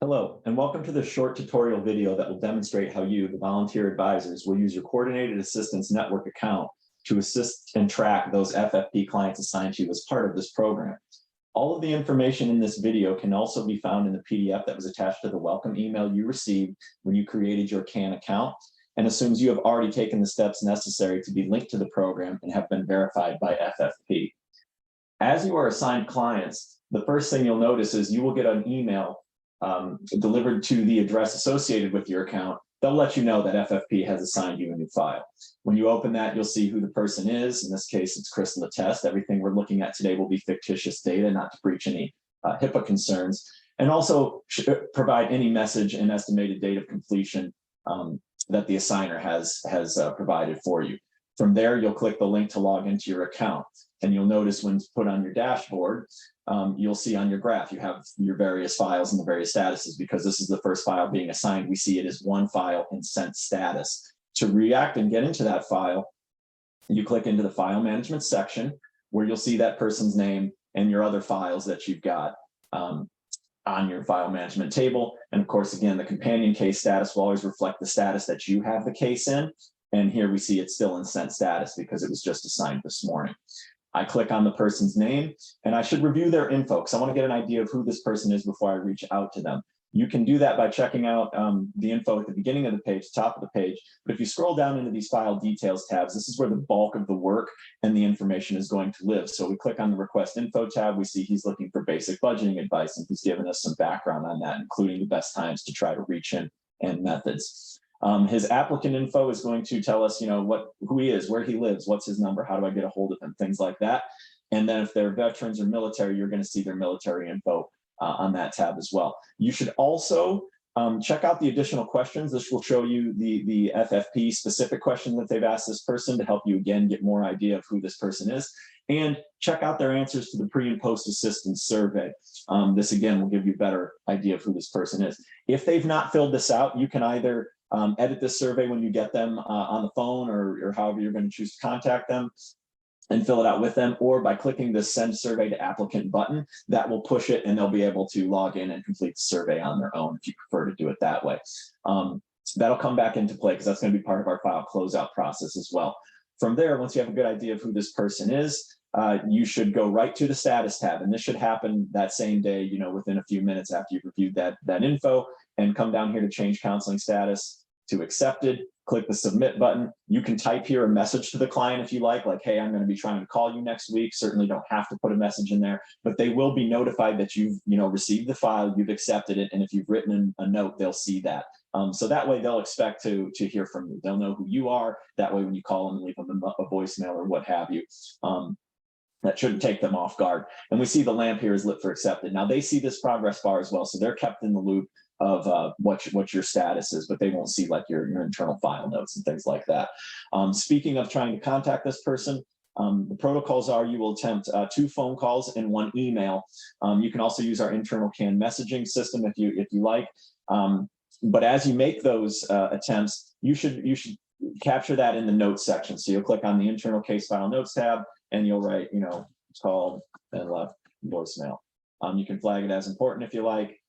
Hello, and welcome to this short tutorial video that will demonstrate how you, the volunteer advisors, will use your Coordinated Assistance Network account to assist and track those FFP clients assigned to you as part of this program. All of the information in this video can also be found in the PDF that was attached to the welcome email you received when you created your CAN account, and assumes you have already taken the steps necessary to be linked to the program and have been verified by FFP. As you are assigned clients, the first thing you'll notice is you will get an email delivered to the address associated with your account. They'll let you know that FFP has assigned you a new file. When you open that, you'll see who the person is. In this case, it's Chris Latest. Everything we're looking at today will be fictitious data, not to breach any HIPAA concerns, and also provide any message and estimated date of completion that the assigner has provided for you. From there, you'll click the link to log into your account, and you'll notice when it's put on your dashboard, you'll see on your graph, you have your various files and the various statuses. Because this is the first file being assigned, we see it as one file in sent status. To react and get into that file, you click into the file management section, where you'll see that person's name and your other files that you've got on your file management table. And of course, again, the companion case status will always reflect the status that you have the case in. And here we see it's still in sent status because it was just assigned this morning. I click on the person's name, and I should review their info because I want to get an idea of who this person is before I reach out to them. You can do that by checking out the info at the beginning of the page, top of the page. But if you scroll down into these file details tabs, this is where the bulk of the work and the information is going to live. So we click on the request info tab, we see he's looking for basic budgeting advice, and he's given us some background on that, including the best times to try to reach him and methods. His applicant info is going to tell us, who he is, where he lives, what's his number, how do I get a hold of him, things like that. And then if they're veterans or military, you're going to see their military info on that tab as well. You should also check out the additional questions. This will show you the FFP specific questions that they've asked this person to help you, again, get more idea of who this person is. And check out their answers to the pre and post assistance survey. This, again, will give you a better idea of who this person is. If they've not filled this out, you can either edit this survey when you get them on the phone, or however you're going to choose to contact them, and fill it out with them, or by clicking the send survey to applicant button. That will push it, and they'll be able to log in and complete the survey on their own if you prefer to do it that way. So that'll come back into play because that's going to be part of our file closeout process as well. From there, once you have a good idea of who this person is, you should go right to the status tab, and this should happen that same day, within a few minutes after you've reviewed that info, and come down here to change counseling status to accepted. Click the submit button. You can type here a message to the client if you like, hey, I'm going to be trying to call you next week. Certainly don't have to put a message in there, but they will be notified that you've received the file, you've accepted it, and if you've written a note, they'll see that. So that way they'll expect to hear from you. They'll know who you are. That way when you call them and leave them a voicemail or what have you, that shouldn't take them off guard. And we see the lamp here is lit for accepted. Now they see this progress bar as well, so they're kept in the loop of what your status is, but they won't see your internal file notes and things like that. Speaking of trying to contact this person, the protocols are you will attempt 2 phone calls and 1 email. You can also use our internal CAN messaging system if you like. But as you make those attempts, you should capture that in the notes section. So you'll click on the internal case file notes tab, and you'll write, called and left voicemail. You can flag it as important if you like.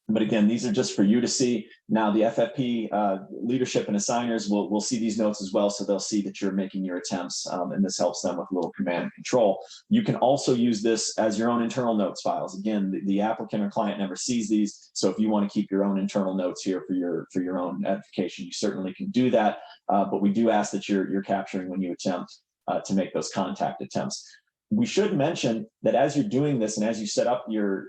But again, these are just for you to see. Now the FFP leadership and assigners will see these notes as well, so they'll see that you're making your attempts, and this helps them with a little command and control. You can also use this as your own internal notes files. Again, the applicant or client never sees these, so if you want to keep your own internal notes here for your own edification, you certainly can do that. But we do ask that you're capturing when you attempt to make those contact attempts. We should mention that as you're doing this and as you set up your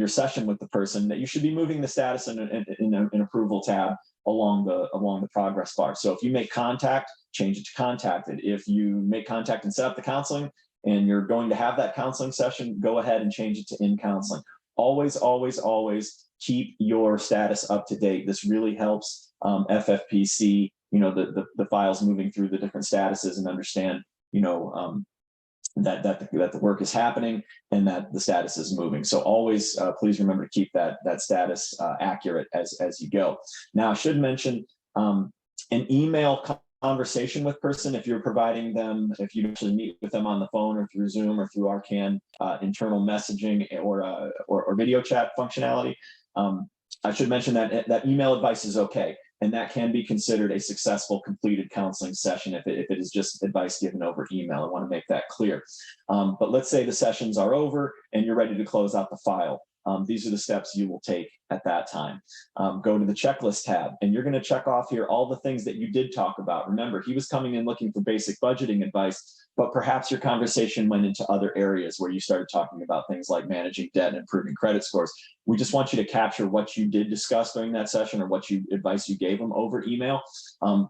session with the person, that you should be moving the status in an approval tab along the progress bar. So if you make contact, change it to contacted. If you make contact and set up the counseling and you're going to have that counseling session, go ahead and change it to in counseling. Always, always, always keep your status up to date. This really helps FFP see, the files moving through the different statuses and understand, that the work is happening and that the status is moving. So always please remember to keep that status accurate as you go. Now I should mention an email conversation with person, if you're providing them, if you actually meet with them on the phone or through Zoom or through our CAN internal messaging or video chat functionality, I should mention that email advice is okay. And that can be considered a successful completed counseling session if it is just advice given over email. I want to make that clear. But let's say the sessions are over and you're ready to close out the file. These are the steps you will take at that time. Go to the checklist tab, and you're going to check off here all the things that you did talk about. Remember, he was coming in looking for basic budgeting advice, but perhaps your conversation went into other areas where you started talking about things like managing debt and improving credit scores. We just want you to capture what you did discuss during that session or what advice you gave him over email,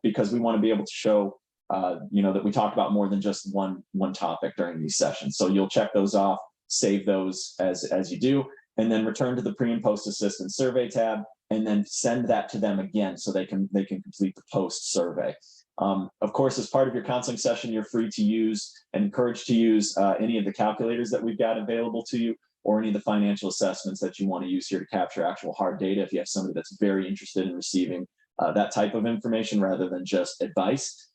because we want to be able to show that we talked about more than just one topic during these sessions. So you'll check those off, save those as you do, and then return to the pre and post assistance survey tab, and then send that to them again so they can complete the post survey. Of course, as part of your counseling session, you're free to use and encouraged to use any of the calculators that we've got available to you, or any of the financial assessments that you want to use here to capture actual hard data. If you have somebody that's very interested in receiving that type of information rather than just advice,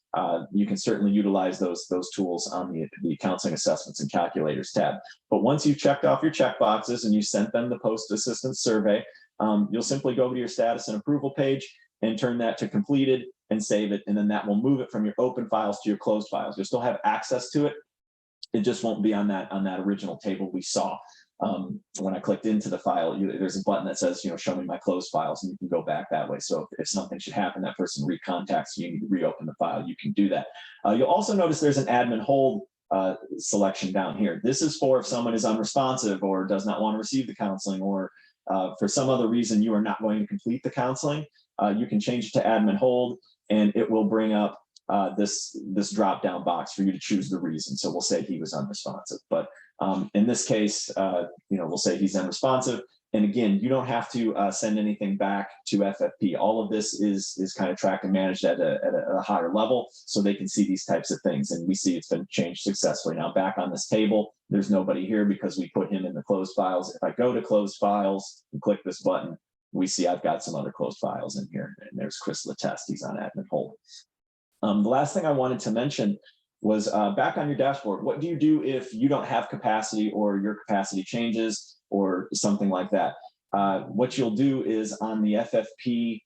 you can certainly utilize those tools on the counseling assessments and calculators tab. But once you've checked off your check boxes and you sent them the post assistance survey, you'll simply go to your status and approval page and turn that to completed and save it. And then that will move it from your open files to your closed files. You'll still have access to it. It just won't be on that original table we saw. When I clicked into the file, there's a button that says, show me my closed files, and you can go back that way. So if something should happen, that person recontacts you, you need to reopen the file, you can do that. You'll also notice there's an admin hold selection down here. This is for if someone is unresponsive or does not want to receive the counseling, or for some other reason you are not going to complete the counseling. You can change it to admin hold, and it will bring up this drop down box for you to choose the reason. So we'll say he was unresponsive, but in this case, we'll say he's unresponsive. And again, you don't have to send anything back to FFP. All of this is kind of tracked and managed at a higher level, so they can see these types of things. And we see it's been changed successfully. Now back on this table, there's nobody here because we put him in the closed files. If I go to closed files and click this button, we see I've got some other closed files in here. And there's Chris Latest, he's on admin hold. The last thing I wanted to mention was back on your dashboard, what do you do if you don't have capacity or your capacity changes or something like that? What you'll do is on the FFP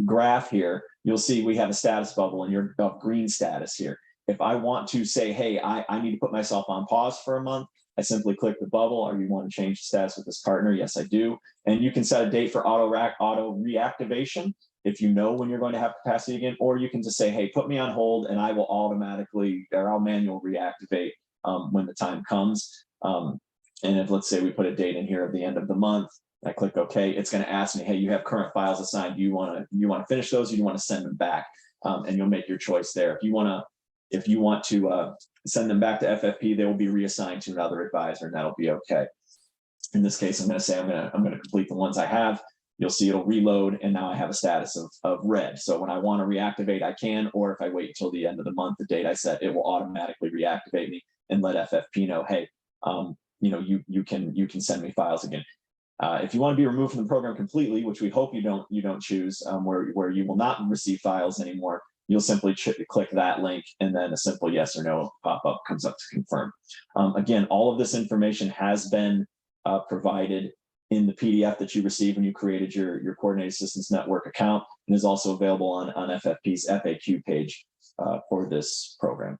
graph here, you'll see we have a status bubble and you're of green status here. If I want to say, hey, I need to put myself on pause for a month, I simply click the bubble. Or you want to change the status with this partner? Yes, I do. And you can set a date for auto reactivation if you know when you're going to have capacity again, or you can just say, hey, put me on hold and I will automatically, or I'll manual reactivate when the time comes. And if, let's say we put a date in here of the end of the month, I click OK, it's going to ask me, hey, you have current files assigned. Do you want to finish those? Or do you want to send them back? And you'll make your choice there. If you want to send them back to FFP, they will be reassigned to another advisor, and that'll be okay. In this case, I'm going to say I'm going to complete the ones I have. You'll see it'll reload, and now I have a status of red. So when I want to reactivate, I can, or if I wait until the end of the month, the date I set, it will automatically reactivate me and let FFP know, hey, you can send me files again. If you want to be removed from the program completely, which we hope you don't choose, where you will not receive files anymore, you'll simply click that link, and then a simple yes or no pop-up comes up to confirm. Again, all of this information has been provided in the PDF that you received when you created your Coordinated Assistance Network account, and is also available on FFP's FAQ page for this program.